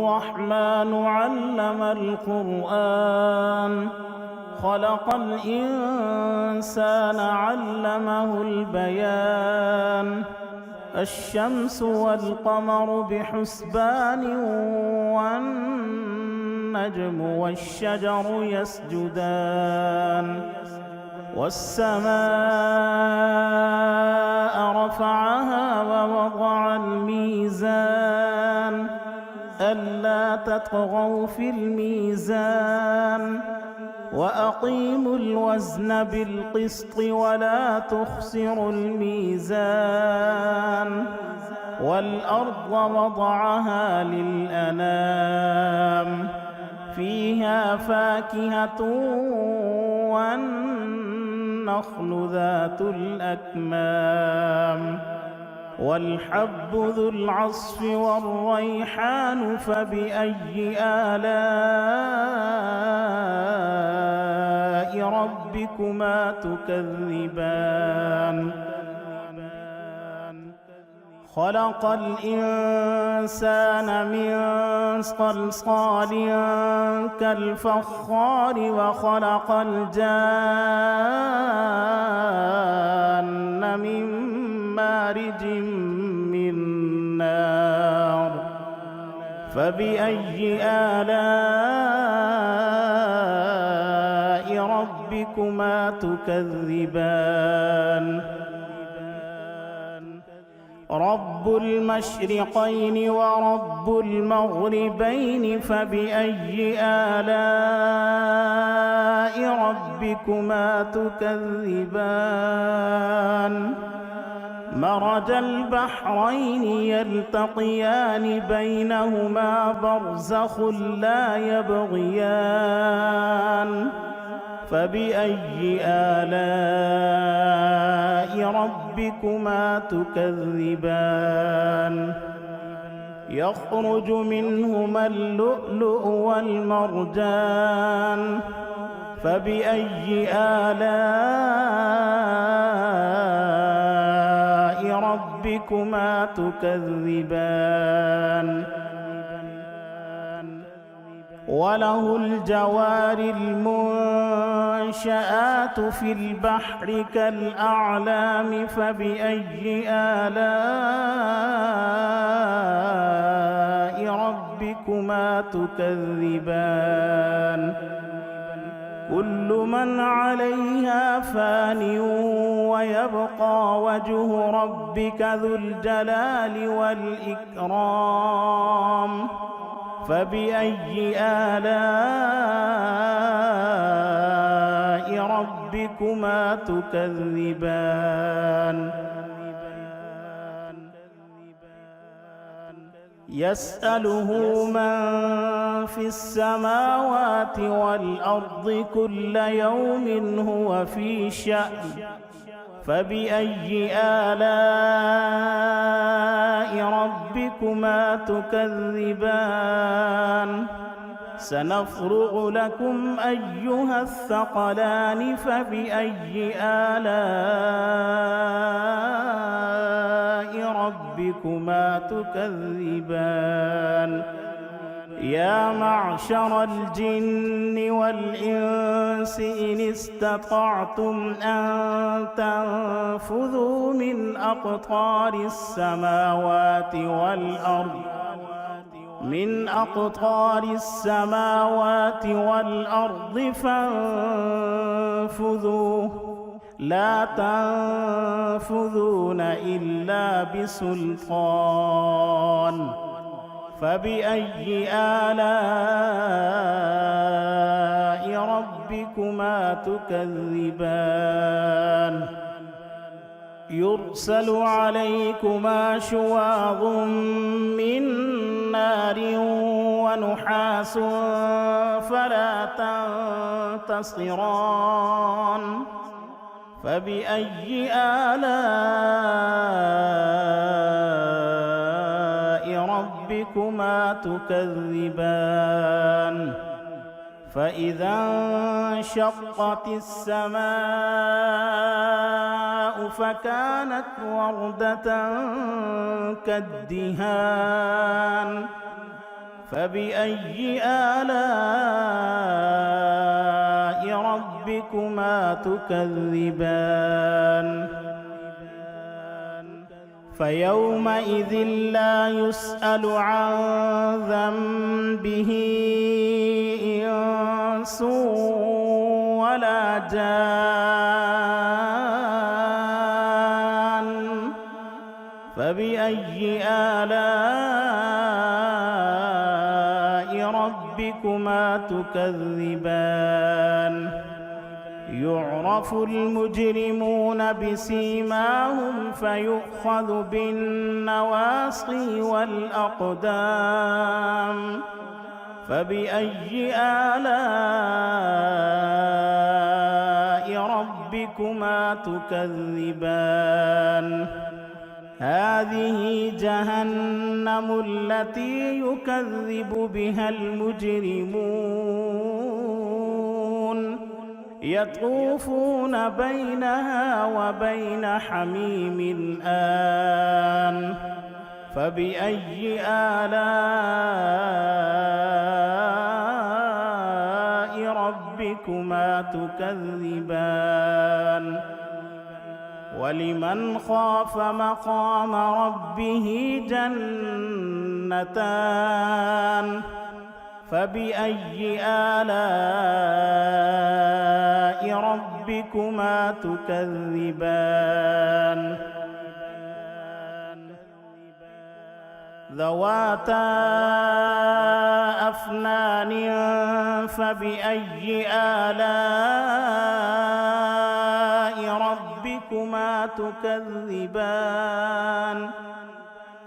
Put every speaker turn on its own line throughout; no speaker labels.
الرحمن علم القرآن خلق الإنسان علمه البيان الشمس والقمر بحسبان والنجم والشجر يسجدان والسماء رفعها ووضع الميزان ألا تطغوا في الميزان وأقيموا الوزن بالقسط ولا تخسروا الميزان والأرض وضعها للأنام فيها فاكهة والنخل ذات الأكمام والحب ذو العصف والريحان فبأي آلاء ربكما تكذبان خلق الإنسان من صلصال كالفخار وخلق الجان من مارج من نار فبأي آلاء ربكما تكذبان رب المشرقين ورب المغربين فبأي آلاء ربكما تكذبان مرج البحرين يلتقيان بينهما برزخ لا يبغيان فبأي آلاء ربكما تكذبان يخرج منهما اللؤلؤ والمرجان فبأي آلاء ربكما تكذبان وله الجوار المنشآت في البحر كالأعلام فبأي آلاء ربكما تكذبان كل من عليها فان ويبقى وجه ربك ذو الجلال والإكرام فبأي آلاء ربكما تكذبان يسأله من في السماوات والأرض كل يوم هو في شأن فبأي آلاء ربكما تكذبان سنفرغ لكم أيها الثقلان فبأي آلاء ربكما تكذبان يا معشر الجن والإنس إن استطعتم أن تنفذوا من أقطار السماوات والأرض فانفذوا لا تنفذون إلا بسلطان فبأي آلاء ربكما تكذبان يرسل عليكما شواظ من نار ونحاس فلا تنتصران فبأي آلاء ربكما تكذبان فإذا انشقت السماء فكانت وردة كالدهان فبأي آلاء ربكما تكذبان فيومئذ لا يسأل عن ذنبه إنس ولا جان فبأي آلاء ربكما تكذبان يعرف المجرمون بسيماهم فيؤخذ بالنواصي والأقدام فبأي آلاء ربكما تكذبان هذه جهنم التي يكذب بها المجرمون يطوفون بينها وبين حميم آن فبأي آلاء ربكما تكذبان ولمن خاف مقام ربه جنتان فبأي آلاء ربكما تكذبان ذواتا أفنان فبأي آلاء ربكما تكذبان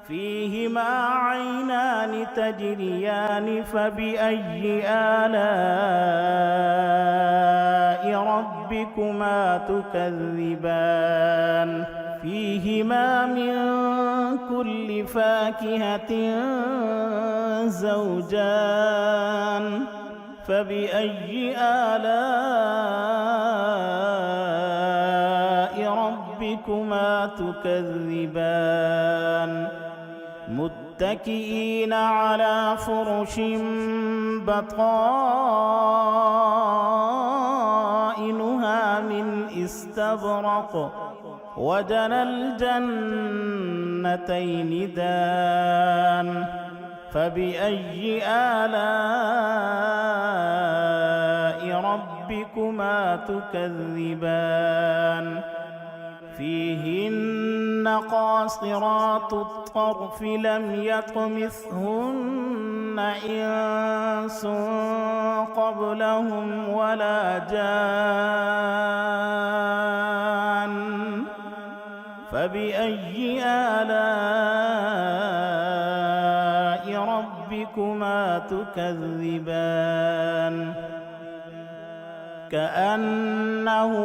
فيهما عينان تجريان فبأي آلاء ربكما تكذبان فيهما من كل فاكهة زوجان فبأي آلاء ربكما تكذبان متكئين على فرش بطائنها من استبرق وجنى الجنتين دان فبأي آلاء ربكما تكذبان فيهن قاصرات الطرف لم يطمثهن إنس قبلهم ولا جان فبأي آلاء ربكما تكذبان كأنهن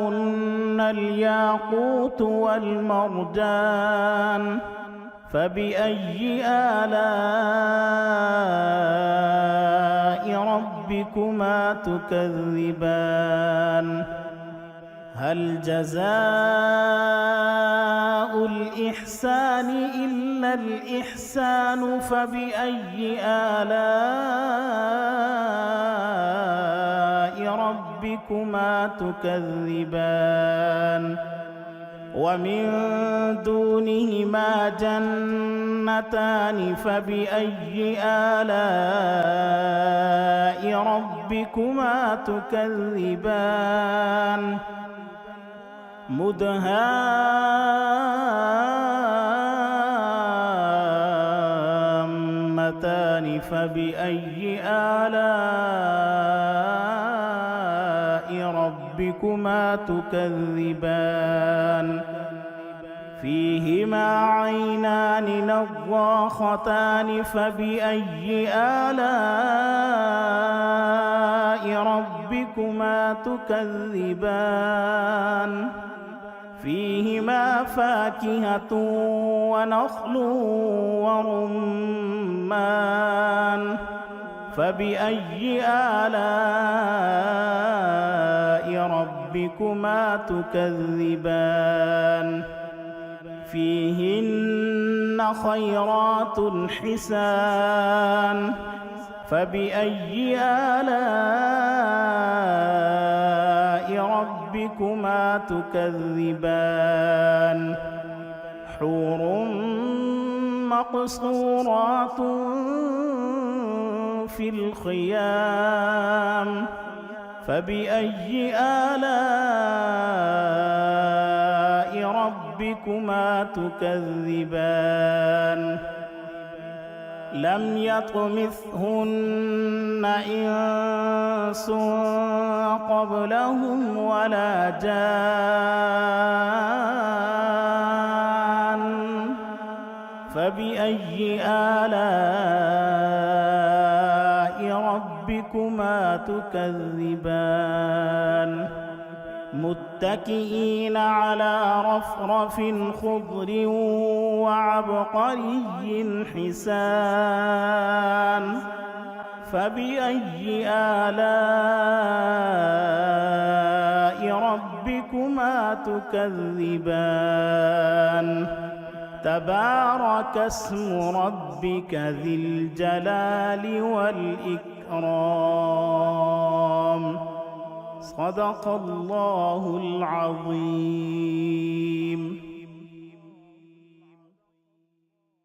الياقوت والمرجان فبأي آلاء ربكما تكذبان هل جزاء الإحسان إلا الإحسان فبأي آلاء ربكما تكذبان ومن دونهما جنتان فبأي آلاء ربكما تكذبان مدهامتان فبأي آلاء ربكما تكذبان فيهما عينان نضاختان فبأي آلاء ربكما تكذبان فيهما فاكهة ونخل ورمان فبأي آلاء ربكما تكذبان فيهن خيرات حسان فبأي آلاء ربكما تكذبان حور مقصورات في الخيام فبأي آلاء ربكما تكذبان لم يطمثهن إنس قبلهم ولا جان فبأي آلاء ربكما تكذبان متكئين على رفرف خضر وعبقري حسان فبأي آلاء ربكما تكذبان تبارك اسم ربك ذي الجلال والإكرام صدق الله العظيم.